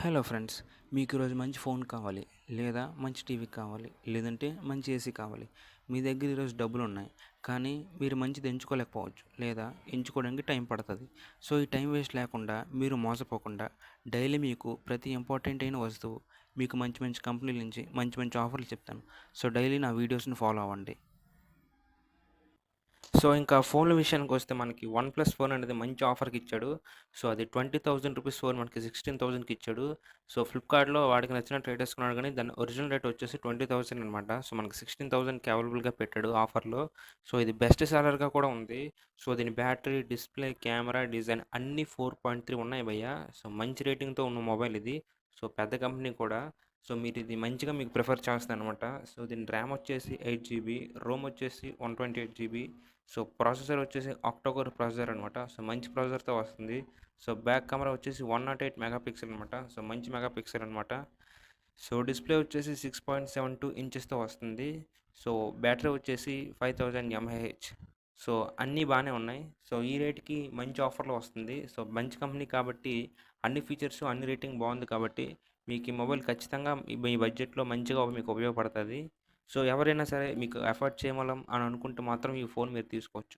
Hello friends, మీకు ఈరోజు మంచి ఫోన్ కావాలి, లేదా మంచి టీవీ కావాలి, లేదంటే మంచి ఏసీ కావాలి. మీ దగ్గర ఈరోజు డబ్బులు ఉన్నాయి, కానీ మీరు మంచిది ఎంచుకోలేకపోవచ్చు, లేదా ఎంచుకోవడానికి టైం పడుతుంది. సో ఈ టైం వేస్ట్ లేకుండా మీరు మోసపోకుండా డైలీ మీకు ప్రతి ఇంపార్టెంట్ అయిన వస్తువు మీకు మంచి మంచి కంపెనీల నుంచి మంచి మంచి ఆఫర్లు చెప్తాను. సో డైలీ నా వీడియోస్ని ఫాలో అవ్వండి. సో ఇంకా ఫోన్ల విషయానికి వస్తే మనకి వన్ ప్లస్ ఫోన్ అనేది మంచి ఆఫర్కి ఇచ్చాడు. సో అది 20,000 రూపీస్ ఫోన్ మనకి 16,000కి ఇచ్చాడు. సో ఫ్లిప్కార్ట్‌లో వాడికి నచ్చినట్టు రేట్ వేసుకున్నాడు, కానీ దాని ఒరిజినల్ రేట్ వచ్చేసి 20,000 అనమాట. సో మనకి 16,000కి అవైలబుల్గా పెట్టాడు ఆఫర్లో. సో ఇది బెస్ట్ సెల్లర్గా కూడా ఉంది. సో దీని బ్యాటరీ, డిస్ప్లే, కెమెరా, డిజైన్ అన్నీ 4.3 ఉన్నాయి భయ్య. సో మంచి రేటింగ్తో ఉన్న మొబైల్ ఇది. సో పెద్ద కంపెనీ కూడా. సో మీరు ఇది మంచిగా మీకు ప్రిఫర్ చేస్తాను అనమాట. సో దీని ర్యామ్ వచ్చేసి 8 జీబీ, రోమ్ వచ్చేసి 128 జీబీ. సో ప్రాసెసర్ వచ్చేసి ఆక్టోకోర్ ప్రాసెసర్ అనమాట. సో మంచి ప్రాసెసర్తో వస్తుంది. సో బ్యాక్ కెమెరా వచ్చేసి 108 మెగాపిక్సెల్ అనమాట. సో మంచి మెగాపిక్సెల్ అనమాట. సో డిస్ప్లే వచ్చేసి 6.72 ఇంచెస్తో వస్తుంది. సో బ్యాటరీ వచ్చేసి 5000 ఎంఏహెచ్. సో అన్నీ బాగానే ఉన్నాయి. సో ఈ రేట్కి మంచి ఆఫర్లో వస్తుంది. సో మంచి కంపెనీ కాబట్టి అన్ని ఫీచర్స్, అన్ని రేటింగ్ బాగుంది కాబట్టి మీకు ఈ మొబైల్ ఖచ్చితంగా మీ బడ్జెట్లో మంచిగా మీకు ఉపయోగపడుతుంది. సో ఎవరైనా సరే మీకు ఎఫర్ట్ చేయమలం అని అనుకుంటే మాత్రం ఈ ఫోన్ మీరు తీసుకోవచ్చు.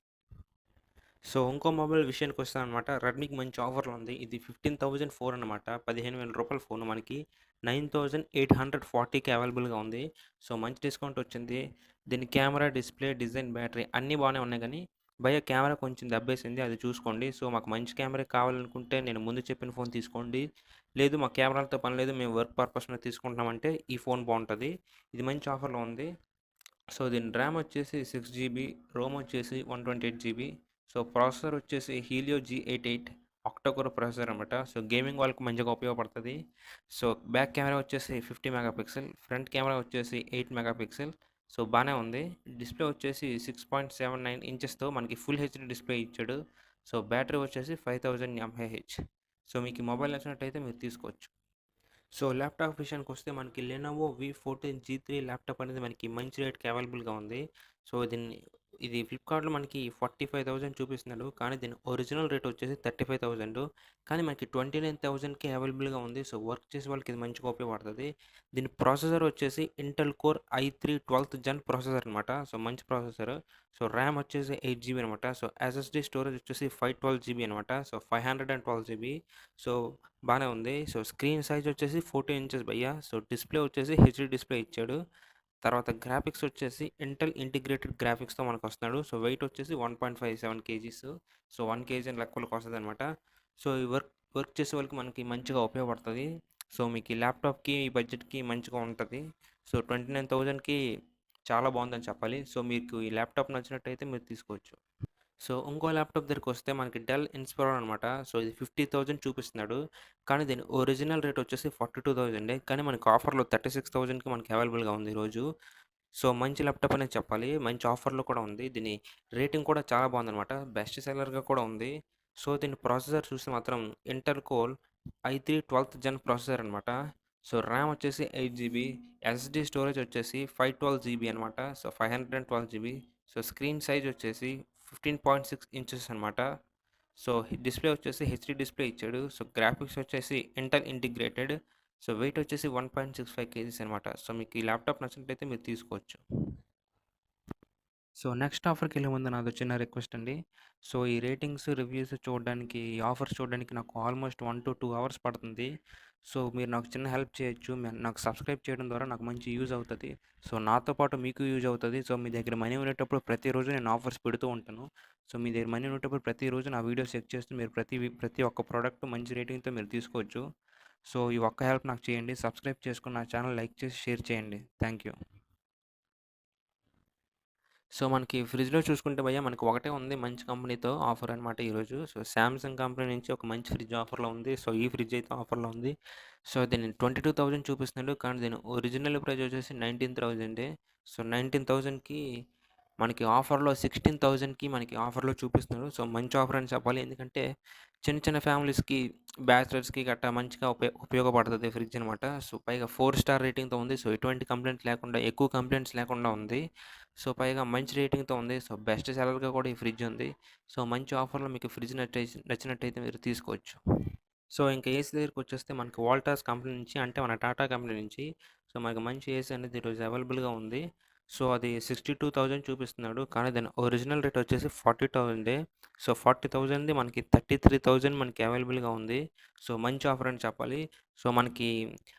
సో ఇంకో మొబైల్ విషయానికి వస్తానమాట. రెడ్మీకి మంచి ఆఫర్లో ఉంది. ఇది 15,000 ఫోన్ అనమాట. 15,000 రూపాయల ఫోన్ మనకి 9,840కి అవైలబుల్గా ఉంది. సో మంచి డిస్కౌంట్ వచ్చింది. దీని కెమెరా, డిస్ప్లే, డిజైన్, బ్యాటరీ అన్నీ బాగానే ఉన్నాయి, కానీ భయ్య కెమెరా కొంచెం దెబ్బేసింది, అది చూసుకోండి. సో మాకు మంచి కెమెరా కావాలనుకుంటే నేను ముందు చెప్పిన ఫోన్ తీసుకోండి. లేదు మా కెమెరాలతో పని లేదు, మేము వర్క్ పర్పస్ మీద తీసుకుంటున్నామంటే ఈ ఫోన్ బాగుంటుంది. ఇది మంచి ఆఫర్లో ఉంది. సో దీని ర్యామ్ వచ్చేసి 6 జీబీ, రోమ్ వచ్చేసి 128 జీబీ. సో ప్రాసెసర్ వచ్చేసి హీలియో G88 ఆక్టోకోర్ ప్రాసెసర్ అనమాట. సో గేమింగ్ వాళ్ళకి మంచిగా ఉపయోగపడుతుంది. సో బ్యాక్ కెమెరా వచ్చేసి 50 మెగాపిక్సెల్, ఫ్రంట్ కెమెరా వచ్చేసి 8 మెగాపిక్సెల్. సో బాగానే ఉంది. డిస్ప్లే వచ్చేసి 6.79 ఇంచెస్తో మనకి ఫుల్ హెచ్డి డిస్ప్లే ఇచ్చాడు. సో బ్యాటరీ వచ్చేసి 5000 ఎంఏహెచ్. సో మీకు ఈ మొబైల్ నచ్చినట్టయితే మీరు తీసుకోవచ్చు. సో ల్యాప్టాప్ విషయానికి వస్తే మనకి లెనోవో V14 G3 ల్యాప్టాప్ అనేది మనకి మంచి రేట్కి అవైలబుల్గా ఉంది. సో ఇది ఫ్లిప్కార్ట్లో మనకి 45,000 చూపిస్తున్నాడు, కానీ దీని ఒరిజినల్ రేట్ వచ్చేసి 35,000. కానీ మనకి 29,000కి అవైలబుల్గా ఉంది. సో వర్క్ చేసే వాళ్ళకి ఇది మంచిగా ఉపయోగపడుతుంది. దీని ప్రాసెసర్ వచ్చేసి ఇంటెల్ కోర్ i3 12th జెన్ ప్రాసెసర్ అనమాట. సో మంచి ప్రాసెసర్. సో ర్యామ్ వచ్చేసి 8 జీబీ అనమాట. సో ఎస్ఎస్డి స్టోరేజ్ వచ్చేసి 512 జీబీ అనమాట. So 512 GB. సో బాగానే ఉంది. సో స్క్రీన్ సైజ్ వచ్చేసి 14 ఇంచెస్ భయ్య. సో డిస్ప్లే వచ్చేసి హెచ్డి డిస్ప్లే ఇచ్చాడు. తర్వాత గ్రాఫిక్స్ వచ్చేసి ఇంటెల్ ఇంటిగ్రేటెడ్ గ్రాఫిక్స్తో మనకు వస్తున్నాడు. సో వెయిట్ వచ్చేసి 1.57 కేజీస్. సో 1 కేజీ అని లెక్కలకు వస్తుంది అనమాట. సో ఈ వర్క్ చేసే వాళ్ళకి మనకి మంచిగా ఉపయోగపడుతుంది. సో మీకు ఈ ల్యాప్టాప్కి, ఈ బడ్జెట్కి మంచిగా ఉంటుంది. సో 29,000కి చాలా బాగుందని చెప్పాలి. సో మీకు ఈ ల్యాప్టాప్ నచ్చినట్టయితే మీరు తీసుకోవచ్చు. సో ఇంకో ల్యాప్టాప్ దగ్గరికి వస్తే మనకి డెల్ ఇన్స్పైరర్ అనమాట. సో ఇది 50,000 చూపిస్తున్నాడు, కానీ దీని ఒరిజినల్ రేట్ వచ్చేసి 42,000. కానీ మనకి ఆఫర్లో 36,000కి మనకి అవైలబుల్గా ఉంది ఈరోజు. సో మంచి ల్యాప్టాప్ అనే చెప్పాలి. మంచి ఆఫర్లో కూడా ఉంది. దీని రేటింగ్ కూడా చాలా బాగుందనమాట. బెస్ట్ సెల్లర్గా కూడా ఉంది. సో దీని ప్రాసెసర్ చూస్తే మాత్రం ఇంటెల్ కోర్ i3 12th జెన్ ప్రాసెసర్ అనమాట. సో ర్యామ్ వచ్చేసి 8 జీబీ, ఎస్ఎస్డి స్టోరేజ్ వచ్చేసి 512 జీబీ అనమాట. So 512 GB. So screen size వచ్చేసి 15.6 ఇంచెస్ అనమాట. సో డిస్ప్లే వచ్చేసి హెచ్డి డిస్ప్లే ఇచ్చాడు. సో గ్రాఫిక్స్ వచ్చేసి ఇంటెల్ ఇంటిగ్రేటెడ్. సో వెయిట్ వచ్చేసి 1.65 కేజీస్ అనమాట. సో మీకు ఈ ల్యాప్టాప్ నచ్చినట్టయితే మీరు తీసుకోవచ్చు. సో నెక్స్ట్ ఆఫర్కి వెళ్ళే ముందు నాది చిన్న రిక్వెస్ట్ అండి. సో ఈ రేటింగ్స్, రివ్యూస్ చూడడానికి, ఈ ఆఫర్స్ చూడడానికి నాకు ఆల్మోస్ట్ 1 to 2 అవర్స్ పడుతుంది. సో మీరు నాకు చిన్న హెల్ప్ చేయొచ్చు. నాకు సబ్స్క్రైబ్ చేయడం ద్వారా నాకు మంచి యూజ్ అవుతుంది. సో నాతో పాటు మీకు యూజ్ అవుతుంది. సో మీ దగ్గర మనీ ఉండేటప్పుడు ప్రతిరోజు నేను ఆఫర్స్ పెడుతూ ఉంటాను. సో మీ దగ్గర మనీ ఉండేటప్పుడు ప్రతిరోజు నా వీడియోస్ చెక్ చేస్తూ మీరు ప్రతి ఒక్క ప్రోడక్ట్ మంచి రేటింగ్తో మీరు తీసుకోవచ్చు. సో ఈ ఒక్క హెల్ప్ నాకు చేయండి. సబ్స్క్రైబ్ చేసుకుని నా ఛానల్ లైక్ చేసి షేర్ చేయండి. Thank you. సో మనకి ఫ్రిడ్జ్‌లో చూసుకుంటే భయ్యా మనకి ఒకటే ఉంది మంచి కంపెనీతో ఆఫర్ అనమాట ఈరోజు. సో సామ్‌సంగ్ కంపెనీ నుంచి ఒక మంచి ఫ్రిడ్జ్ ఆఫర్‌లో ఉంది. సో ఈ ఫ్రిడ్జ్ అయితే ఆఫర్‌లో ఉంది. సో దీన్ని 22,000 చూపిస్తున్నాడు, కానీ దీని ఒరిజినల్ ప్రైస్ వచ్చేసి 19,000. సో 19,000కి మనకి ఆఫర్‌లో 16,000కి మనకి ఆఫర్‌లో చూపిస్తున్నాడు. సో మంచి ఆఫర్ అని చెప్పాలి. ఎందుకంటే చిన్న చిన్న ఫ్యామిలీస్‌కి, బ్యాచిలర్స్‌కి గట్టా మంచిగా ఉపయోగపడుతుంది ఫ్రిడ్జ్ అనమాట. సో పైగా 4 స్టార్ రేటింగ్‌తో ఉంది. సో ఎటువంటి కంప్లెయింట్స్ లేకుండా, ఎక్కువ కంప్లెయింట్స్ లేకుండా ఉంది. సో పైగా మంచి రేటింగ్‌తో ఉంది. సో బెస్ట్ సెల్లర్‌గా కూడా ఈ ఫ్రిడ్జ్ ఉంది. సో మంచి ఆఫర్‌లో మీకు ఫ్రిడ్జ్ నచ్చినట్టయితే మీరు తీసుకోవచ్చు. సో, ఇంక ఏసీ దగ్గరికొచ్చేస్తే మనకి వోల్టాస్ కంపెనీ నుంచి అంటే మన టాటా కంపెనీ నుంచి సో, మనకి మంచి ఏసీ అనేది ఈరోజు అవైలబుల్‌గా ఉంది. సో, అది 62,000 చూపిస్తున్నాడు. కానీ దాని ఒరిజినల్ రేట్ వచ్చేసి 40,000 సో, 40,000ది మనకి 33,000 మనకి అవైలబుల్‌గా ఉంది. సో, మంచి ఆఫర్ అని చెప్పాలి. సో, మనకి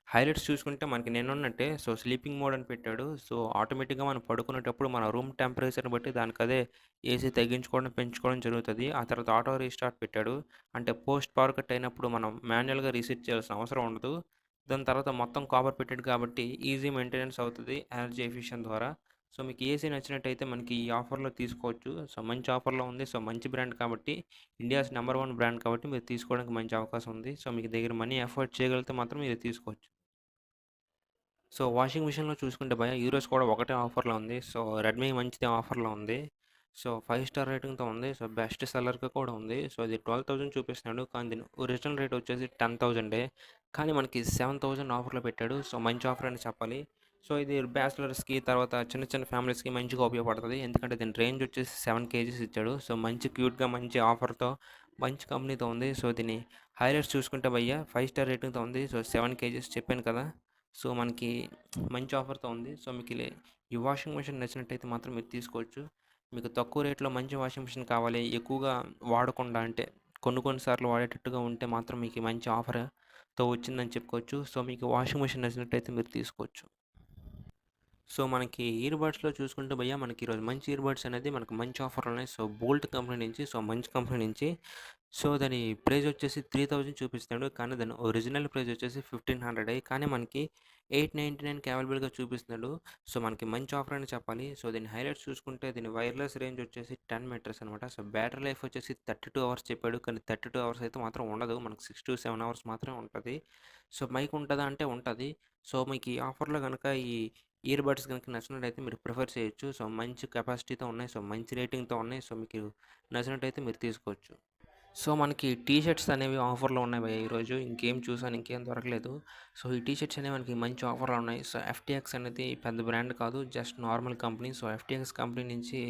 హైలైట్స్ చూసుకుంటే మనకి నిన్నున్నట్టే సో, స్లీపింగ్ మోడ్ అని పెట్టాడు. సో, ఆటోమేటిక్‌గా మనం పడుకునేటప్పుడు మన రూమ్ టెంపరేచర్‌ని బట్టి దానికదే ఏసీ తగ్గించుకోవడం, పెంచుకోవడం జరుగుతది. ఆ తర్వాత ఆటో రీస్టార్ట్ పెట్టాడు. అంటే పోస్ట్ పవర్ కట్ అయినప్పుడు మనం మాన్యువల్‌గా రీసెట్ చేయాల్సిన అవసరం ఉండదు. దాని తర్వాత మొత్తం కాపర్ పెట్టాడు కాబట్టి ఈజీ మెయింటెనెన్స్ అవుతది ఎనర్జీ ఎఫిషియన్ ద్వారా. సో, మీకు ఏసీ నచ్చినట్టయితే మనకి ఈ ఆఫర్‌లో తీసుకోవచ్చు. సో, మంచి ఆఫర్‌లో ఉంది. సో, మంచి బ్రాండ్ కాబట్టి ఇండియాస్ నంబర్ 1 బ్రాండ్ కాబట్టి మీరు తీసుకోవడానికి మంచి అవకాశం ఉంది. సో, మీకు దగ్గర మనీ అఫోర్డ్ చేయగలిగితే మాత్రం మీరు తీసుకోవచ్చు. సో, వాషింగ్ మిషన్‌లో చూసుకుంటే భయ్యా ఈరోజు కూడా ఒకటే ఆఫర్‌లో ఉంది. సో, రెడ్మీ మంచిదే ఆఫర్‌లో ఉంది. సో, 5 స్టార్ రేటింగ్‌తో ఉంది. సో, బెస్ట్ సెల్లర్‌గా కూడా ఉంది. సో, ఇది 12,000 చూపిస్తున్నాడు. కానీ దీని ఒరిజినల్ రేట్ వచ్చేసి 10,000 కానీ మనకి 7,000 ఆఫర్‌లో పెట్టాడు. సో, మంచి ఆఫర్ అని చెప్పాలి. సో, ఇది బ్యాచిలర్స్‌కి తర్వాత చిన్న చిన్న ఫ్యామిలీస్‌కి మంచిగా ఉపయోగపడతది. ఎందుకంటే దీని రేంజ్ వచ్చేసి 7 కేజీస్ ఇచ్చాడు. సో, మంచి క్యూట్‌గా మంచి ఆఫర్‌తో మంచి కంపెనీతో ఉంది. సో, దీని హైలైట్స్ చూసుకుంటే భయ్యా 5 స్టార్ రేటింగ్‌తో ఉంది. సో, 7 కేజీస్ చెప్పాను కదా! సో, మనకి మంచి ఆఫర్‌తో ఉంది. సో, ఈ వాషింగ్ మెషిన్ నచ్చినట్టయితే మాత్రం మీరు తీసుకోవచ్చు. మీకు తక్కువ రేట్‌లో మంచి వాషింగ్ మెషిన్ కావాలి, ఎక్కువగా వాడకుండా అంటే కొన్ని కొన్ని సార్లు వాడేటట్టుగా ఉంటే మాత్రం మీకు ఈ మంచి ఆఫర్‌తో వచ్చిందని చెప్పుకోవచ్చు. సో, మీకు వాషింగ్ మెషిన్ నచ్చినట్టయితే మీరు తీసుకోవచ్చు. సో, మనకి ఇయర్ బడ్స్‌లో చూసుకుంటే భయ్యా మనకి ఈరోజు మంచి ఇయర్ బడ్స్ అనేది మనకు మంచి ఆఫర్‌లో ఉన్నాయి. సో, బోల్ట్ కంపెనీ నుంచి సో, మంచి కంపెనీ నుంచి సో, దాని ప్రైస్ వచ్చేసి 3,000 చూపిస్తున్నాడు. కానీ దాని ఒరిజినల్ ప్రైస్ వచ్చేసి 1,500 కానీ మనకి 899కి అవైలబుల్‌గా చూపిస్తున్నాడు. సో, మనకి మంచి ఆఫర్ అని చెప్పాలి. సో, దీని హైలైట్స్ చూసుకుంటే దీని వైర్‌లెస్ రేంజ్ వచ్చేసి 10 మీటర్స్ అనమాట. సో, బ్యాటరీ లైఫ్ వచ్చేసి 32 అవర్స్ చెప్పాడు. కానీ 32 అవర్స్ అయితే మాత్రం ఉండదు. మనకు 6-7 అవర్స్ మాత్రమే ఉంటది. సో, మైక్ ఉంటదా అంటే ఉంటది. సో, మీకు ఈ ఆఫర్‌లో గనక ఈ ఇయర్ బడ్స్ గనుక నచ్చినట్టయితే మీరు ప్రిఫర్ చేయొచ్చు. సో, మంచి కెపాసిటీతో ఉన్నాయి. సో, మంచి రేటింగ్‌తో ఉన్నాయి. సో, మీకు నచ్చినట్టయితే మీరు తీసుకోవచ్చు. సో, మనకి టీ షర్ట్స్ అనేవి ఆఫర్‌లో ఉన్నాయి భయ్యా ఈరోజు. ఇంకేం చూసాను ఇంకేం దొరకలేదు. సో, ఈ టీ షర్ట్స్ అనేవి మనకి మంచి ఆఫర్‌లో ఉన్నాయి. సో, ఎఫ్‌టిఎక్స్ అనేది పెద్ద బ్రాండ్ కాదు. Just normal company. So, FTX company నుంచి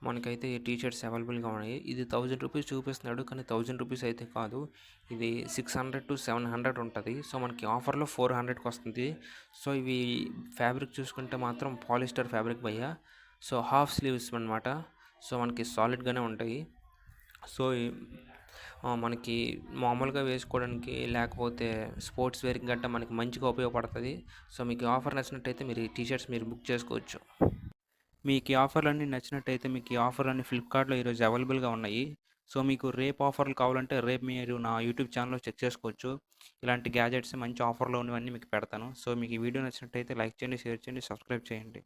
మనకైతే ఈ టీ షర్ట్స్ అవైలబుల్‌గా ఉన్నాయి. ఇది ₹1000 చూపిస్తున్నాడు. కానీ ₹1000 అయితే కాదు. ఇది 600-700 ఉంటది. సో, మనకి ఆఫర్‌లో 400కి వస్తుంది. సో, ఇవి ఫ్యాబ్రిక్ చూసుకుంటే మాత్రం పాలిస్టర్ ఫ్యాబ్రిక్ భయ్యా. సో, హాఫ్ స్లీవ్స్ అనమాట. సో, మనకి సాలిడ్‌గానే ఉంటాయి. సో, మనకి మామూలుగా వేసుకోవడానికి లేకపోతే స్పోర్ట్స్ వేర్‌కి గట్టా మనకి మంచిగా ఉపయోగపడతది. సో, మీకు ఈ ఆఫర్ నచ్చినట్టయితే మీరు ఈ టీ షర్ట్స్ మీరు బుక్ చేసుకోవచ్చు. మీకు ఈ ఆఫర్‌లన్నీ నచ్చినట్టయితే మీకు ఈ ఆఫర్‌లన్నీ ఫ్లిప్‌కార్ట్‌లో ఈరోజు అవైలబుల్‌గా ఉన్నాయి. సో, మీకు రేపు ఆఫర్‌లు కావాలంటే రేపు మీరు నా యూట్యూబ్ ఛానెల్‌లో చెక్ చేసుకోవచ్చు. ఇలాంటి గ్యాజెట్స్ మంచి ఆఫర్‌లో ఉన్నవన్నీ మీకు పెడతాను. సో, మీకు ఈ వీడియో నచ్చినట్టయితే లైక్ చేయండి, షేర్ చేయండి, సబ్స్క్రైబ్ చేయండి.